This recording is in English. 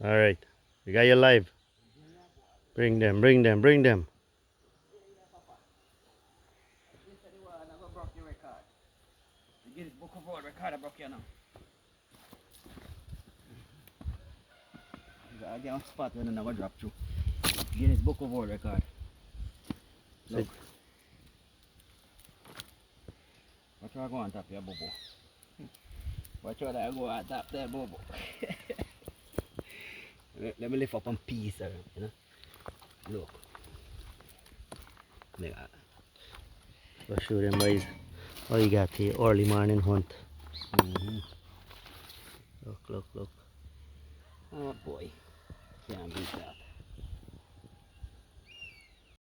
All right, you got your live. Bring them, bring them, bring them. Guinness Book of World Record I broke you now. I get on spot when I never drop through. Guinness Book of World Record. Look. Watch how I go on top here, Bobo. Watch how I go on top there, Bobo. Let me lift up on piece, you know. Look. Go show them boys how you got the early morning hunt. Look, look, look. Oh boy. Can't beat that.